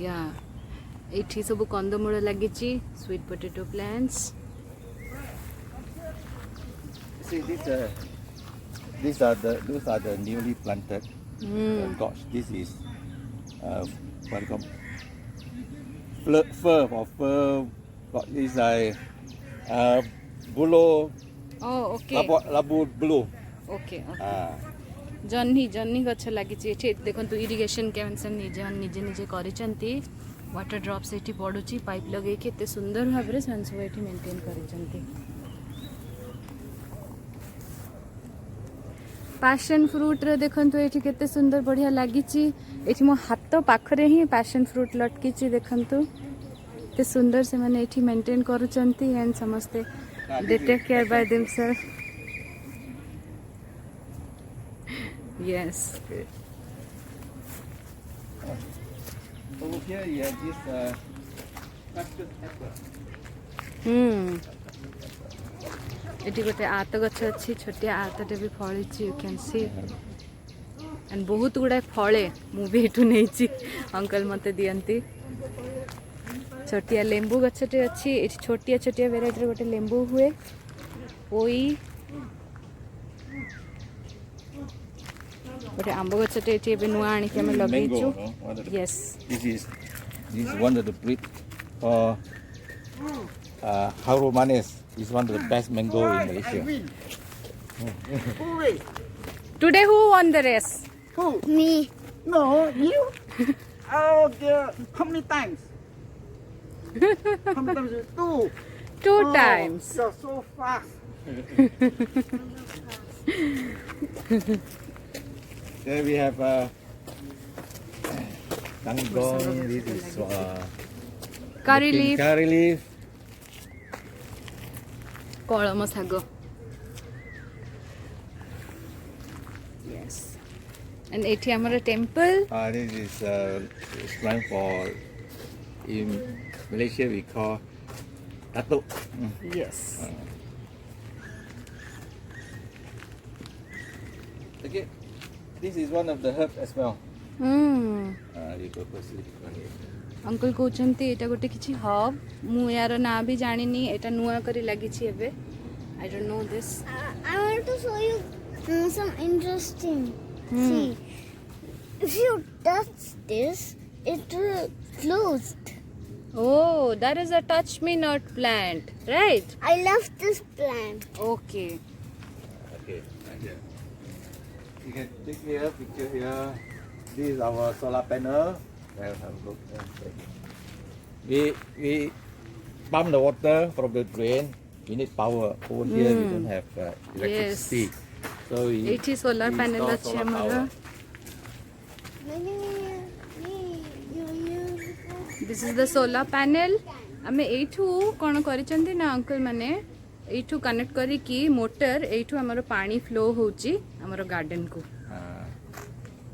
या एठी सब कंदमूल लगी sweet potato plants. See those are the newly planted. Gosh, this is what you call fir or fir. Got this bulo Oh, okay. labu blue. Okay. Ah. जन्नी गछ लगी देखो irrigation कैंसन निजे निजे निजे करिसंती वाटर ड्रॉप्स एठी पडुची पाइप लगे केते सुंदर भाबरे सन सब एठी मेंटेन करिसंती. पैशन फ्रूट रे देखंतु एठी केते सुंदर बढ़िया लागिची. एठी मो हाथ पाखरे ही पैशन फ्रूट लटकीची देखंतु ते सुंदर से माने एठी मेंटेन करूचंती एंड समस्ते they take care by themselves. Yes. Okay. Over here you have this cactus apple. एटी गोटे आत गछ अच्छी छोटिया आतटे भी फली यू कैन सी एंड बहुत गुड़ाए फले मुझे एठू नहीं अंकल मते दियंती. छोटिया लेंबू गछटे अच्छी छोटिया छोटिया वेराइटी गोटे लेंबू हुए ओई गोटे आंब गछटे एटी एबे नुआ आनी के हम लगेइछु. Yes This is one of the breed for Harumanes. It's one of the best mango in Malaysia. Today who won the race? Who? Me. No, you? Oh dear. How many times? How many times? Two. Two times. You're so fast. There we have kangkong. This is Curry leaf. Curry leaf. कलम saag. Yes and एठी हमर temple. This is shrine for in Malaysia we call datuk. Yes Okay, this is one of the herbs as well. You go proceed. Uncle कहते एटा गोटे किछि hub मु यार ना भी जानिनी एटा नुआ करी लागिछि एबे I don't know this. I want to show you some interesting. See, if you touch this, it will closed. Oh, that is a touch me not plant, right? I love this plant. Okay. Okay, right here. You can take here, picture here. This is our solar panel. Have a look. We pump the water from the drain. We need power. Over here we don't have electricity. So we एठी solar panel install अछि solar हमर. power. This is the solar panel आमे एठू कोन करिसंती ना uncle माने एठू connect करी की motor एठू हमर पानी फ्लो होची हमर गार्डन को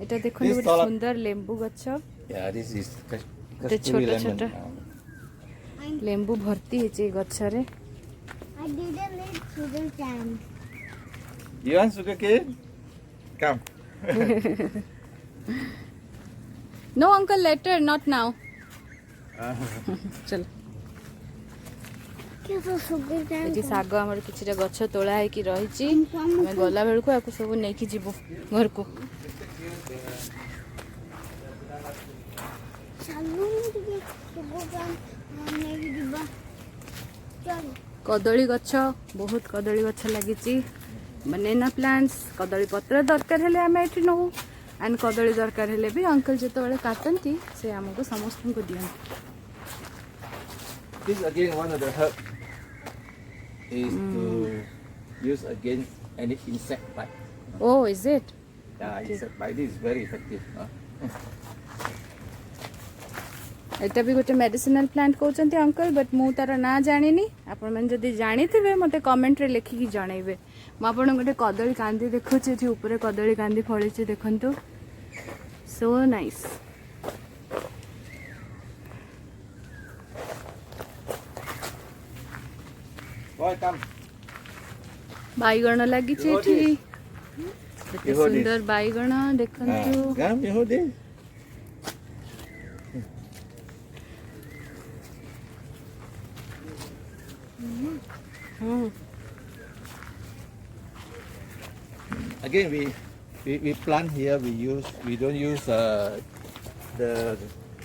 एटा देखो सुंदर लेंबू गछ Yeah, this is ते kasturi छोटा lemon. छोटा लेंबू भर्ती है चे गछ रे. I didn't need sugar cane. You want sugar cane? Come. No uncle later not now. चल Give us sugar cane. एटी साग हमर किछटा गछ तोळा है कि रहिची हमें गला बेल को आकु सब नै कि जीवो घर को. कदली गछ बहुत कदली गछ लगी बनाना प्लांट्स कदली पत्र दरकार हेले आम ये नौ एंड कदली दरकार हेले भी अंकल जिते काटती से आमको समस्त को दियंती. This again one of the herbs is to use against any insect bite. Oh, is it? Yeah, insect bite this is very effective. एटा भी गोटे मेडिसिनल प्लांट कहते अंकल बट मु तार ना जानी आपण मैंने जदि जानी थे मत कमेंट रे लिखिकी जनइबे. मु आपन गोटे कदली कांदी देखुची एठी ऊपर कदली कांदी फली देखंतु सो नाइस. Welcome. बैगण लगी सुंदर बैगण देखंतु. Come, you hold it. Again, we plant here. We don't use the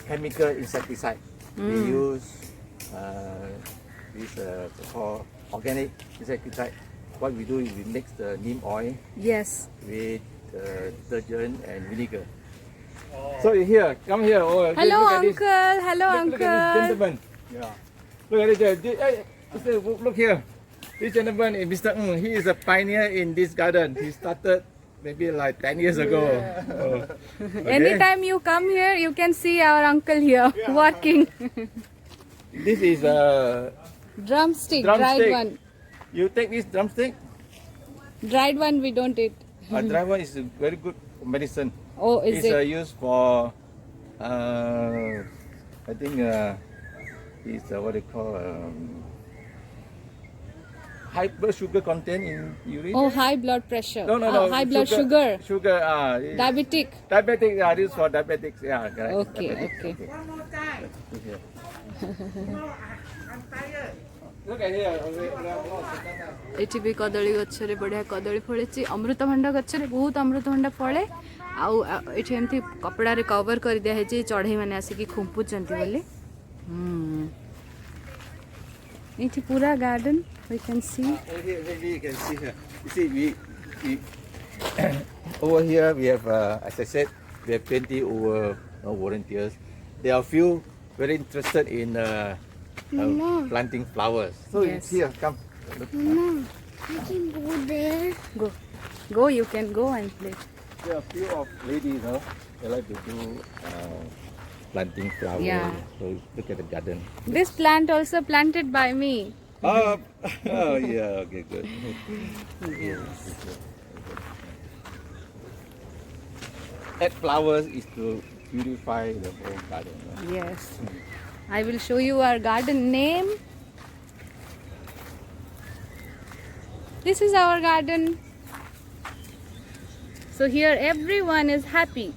chemical insecticide. We use this called organic insecticide. What we do is we mix the neem oil Yes. with detergent and vinegar. So here, come here. Oh, Hello, look at this. uncle. Hello, Look at this uncle. gentleman. Yeah. Look at this. Hey, look here. This gentleman, Mr. Ng, he is a pioneer in this garden. He started maybe like 10 years ago. Oh, okay. Anytime you come here, you can see our uncle here working. This is a Drumstick, drumstick. dried one. You take this drumstick. Dried one we don't eat. A dry one is a very good medicine. Oh, is It's it? used for, I think, it's what they call high blood sugar content in urine. Oh, high blood pressure. No, High blood sugar. Sugar. Diabetic. Diabetic. This is for diabetics. Yeah, correct. Okay, Diabetics, okay. Here. Look at here. ଏଠି ବି କଦଳୀ ଗଛରେ ବଢ଼ିଆ କଦଳୀ ଫଳିଛି ଅମୃତଭଣ୍ଡା ଗଛରେ ବହୁତ ଅମୃତଭଣ୍ଡା ଫଳେ ଆଉ ଏଠି ଏମିତି କପଡ଼ାରେ କଭର କରିଦିଆହେଇଛି ଚଢ଼େଇ ମାନେ ଆସିକି ଖୁମ୍ପୁଛନ୍ତି ବୋଲି ଏଠି ପୁରା garden we can see Here you can see here. You see, we over here we have, as I said, we have 20 over volunteers. There are few very interested in Mama. planting flowers. So Yes. here, come. Look. Mama, I can go there. go you can go and play There are few of ladies, they like to do planting flowers. Yeah. So look at the garden. this plant also planted by me Oh, oh yeah, okay, good. Add flowers is to purify the whole garden. yes I will show you our garden name this is our garden so here everyone is happy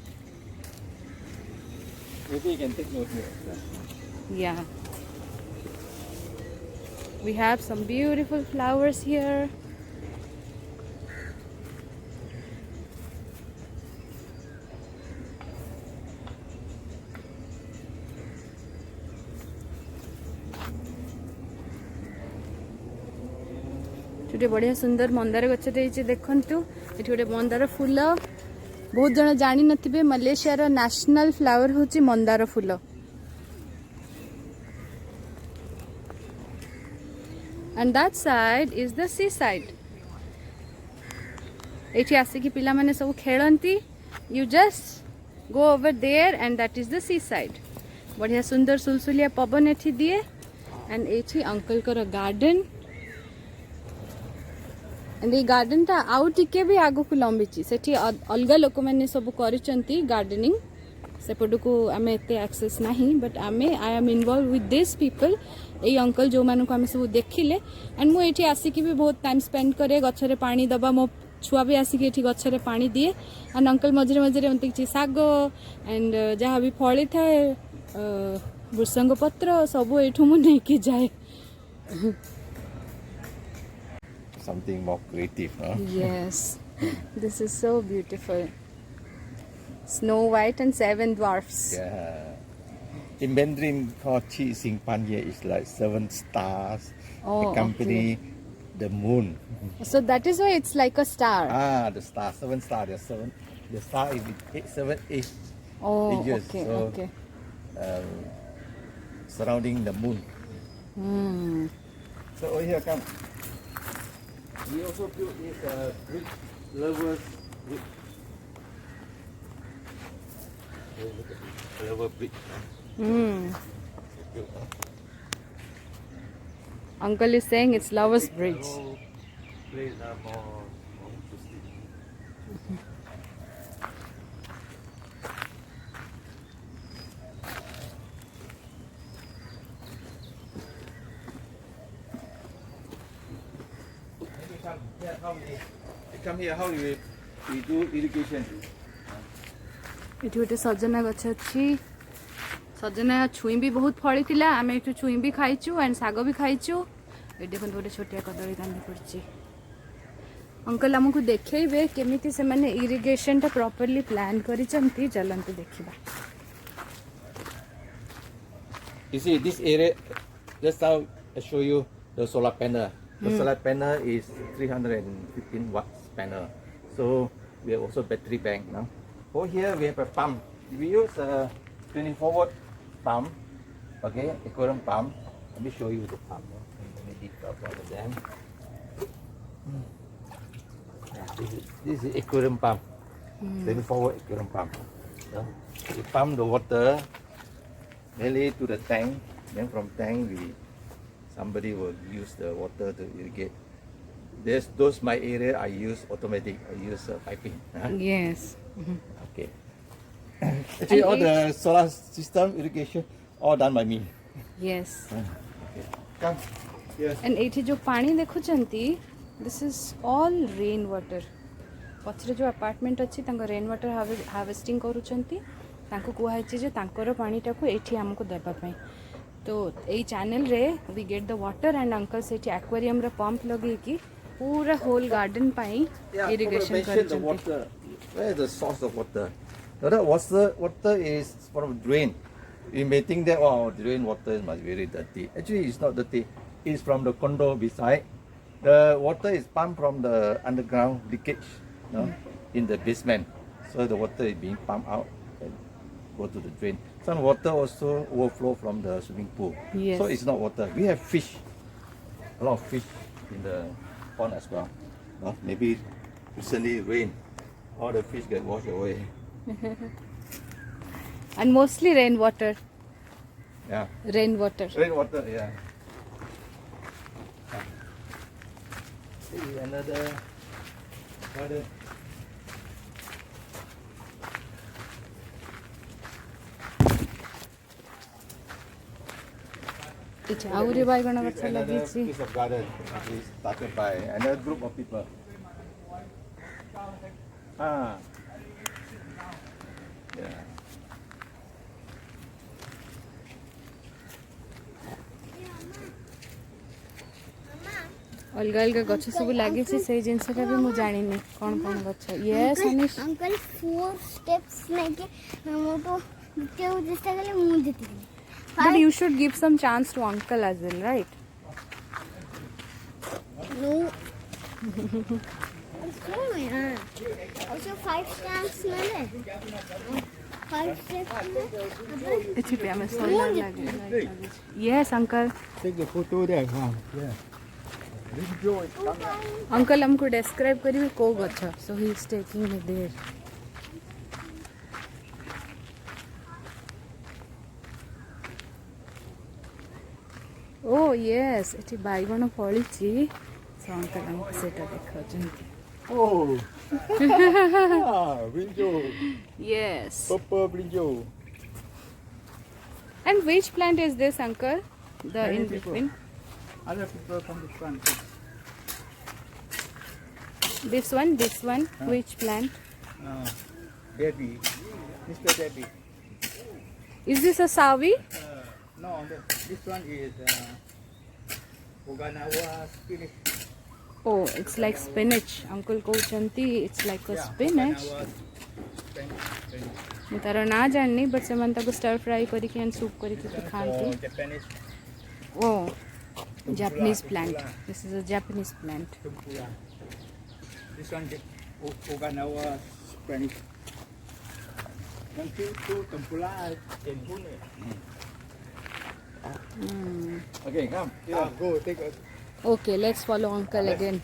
Maybe you can take note here. yeah we have some beautiful flowers here ଗୋଟେ ବଢ଼ିଆ ସୁନ୍ଦର ମନ୍ଦାର ଗଛଟେ ହେଇଛି ଦେଖନ୍ତୁ ଏଠି ଗୋଟେ ମନ୍ଦାର ଫୁଲ ବହୁତ ଜଣ ଜାଣିନଥିବେ ମାଲେସିଆର ନ୍ୟାସନାଲ ଫ୍ଲାୱାର ହେଉଛି ମନ୍ଦାର ଫୁଲ and that side is the sea side ଏଠି ଆସିକି ପିଲାମାନେ ସବୁ ଖେଳନ୍ତି you just go over there and that is the sea side ବଢ଼ିଆ ସୁନ୍ଦର ସୁଲସୁଲିଆ ପବନ ଏଠି ଦିଏ and ଏଠି ଅଙ୍କଲଙ୍କର ଗାର୍ଡେନ ଏଇ ଗାର୍ଡେନଟା ଆଉ ଟିକେ ବି ଆଗକୁ ଲମ୍ବିଛି ସେଠି ଅଲଗା ଲୋକମାନେ ସବୁ କରିଛନ୍ତି ଗାର୍ଡେନିଂ ସେପଟକୁ ଆମେ ଏତେ ଆକ୍ସେସ୍ ନାହିଁ but I am involve with this people ଏଇ ଅଙ୍କଲ ଯେଉଁମାନଙ୍କୁ ଆମେ ସବୁ ଦେଖିଲେ ଆଣ୍ଡ ମୁଁ ଏଠି ଆସିକି ବି ବହୁତ ଟାଇମ୍ ସ୍ପେଣ୍ଡ କରେ ଗଛରେ ପାଣି ଦେବା ମୋ ଛୁଆ ବି ଆସିକି ଏଠି ଗଛରେ ପାଣି ଦିଏ ଆଣ୍ଡ ଅଙ୍କଲ ମଝିରେ ମଝିରେ ଏମିତି କିଛି ଶାଗ ଆଣ୍ଡ ଯାହା ବି ଫଳିଥାଏ ଭୃଷଙ୍ଗ ପତ୍ର ସବୁ ଏଇଠୁ ମୁଁ ନେଇକି ଯାଏ Something more creative, huh? Yes, this is so beautiful. Snow White and Seven Dwarfs. Yeah. In Mandarin, called Chi Sing Pan here is like 7 stars. Oh, accompany the moon. So that is why it's like a star. The star, 7 stars. There's 7. The star is 7 8 Oh, edges. okay, So, okay. Surrounding the moon. So over here, come. We also built this bridge, lovers bridge. Look at this lover bridge. Built, Uncle is saying it's Lover's Bridge. So, place are more interesting. Come here, how we do irrigation. ଏଠି ଗୋଟେ ସଜନା ଗଛ ଅଛି ସଜନା ଛୁଇଁ ବି ବହୁତ ଫଳିଥିଲା ଆମେ ଏଠୁ ଛୁଇଁ ବି ଖାଇଛୁ ଆଣ୍ଡ ଶାଗ ବି ଖାଇଛୁ ये देखो गोटे छोटिया कदली कांदी पड़ी अंकल आमको देखिए केमिति से माने इरिगेशन टा प्रॉपर्ली प्लान करिसंती चलंतु देखिबा You see this area, just now I show you the solar panel. The solar panel is 315 watts panel. So we have also battery bank now. Over here we have a pump. We use a 24 watt pump. Okay, aquarium pump. Let me show you the pump. Let me dig up one of them. Yeah, this is aquarium pump. 24 watt aquarium pump. Yeah. We pump the water mainly to the tank. Then from tank somebody will use the water to irrigate. There's those my area I use automatic. I use piping. Yes Okay. Actually, all the solar system irrigation all done by me. Yes Okay. Come. Yes. And एठी जो पानी देखुचंती this is all rain water पछरे जो apartment अछि तांको rain water harvesting करूचंती तांको कुहा छै जे तांकर पानीटा को एठी हमको देबा पई तो एई चैनल रे we get the water and uncle Sethi aquarium रे पंप लगे की पूरा होल गार्डन पाई इरिगेशन the करूचंती water. Where is the source of water? The water is from drain. You may think that drain water must be very dirty. Actually, it's not dirty. It's from the condo beside. The water is pumped from the underground leakage, in the basement. So the water is being pumped out and go to the drain. Some water also overflow from the swimming pool. Yes. So it's not water. We have fish, a lot of fish in the pond as well. Maybe recently rain, all the fish get washed away. And mostly rain water Yeah. Rainwater, yeah. See another garden. एठी आउरी बाइगण गछ Another लगी छी piece of garden is started by another group of people. Yeah. अलग अलग गछ सब लगी छी से जिनसटा भी मु जानिनी कोन कोन गछ यस अनिश अंकल 4 steps लेके मो तो केउ चेष्टा करले मु जीती but you should give some chance to uncle as well right no so यार also 5 stamps मिले 5 steps में इथे पे हमें सोलर लगे yes uncle Take the photo there, yeah. Uncle हमको डिस्क्राइब करिवे को गछ so he is taking it there oh yes एठी बाइगण फळीची सो अंकल हमको सेटा देखाउछन्ती Oh, brinjal, yes purple brinjal. And which plant is this, uncle? The Many in people. between. Other people from the front. This one. Which plant? Debbie, Mr. Debbie. Is this a sawi? No, this one is Oganawa spinach. Oh, it's like spinach. Uncle Kouchanti, it's like a spinach. ମୁଁ ତାର ନା ଜାଣିନି but ସେମାନେ ତାକୁ ଷ୍ଟର୍ fry କରିକି and soup କରିକି ବି ଖାଆନ୍ତି Japanese O Japanese plant this is ଅ Japanese plant tempura. This one Oganawa spinach. One two tempura in Pune. Okay, come. Go take a okay let's follow uncle again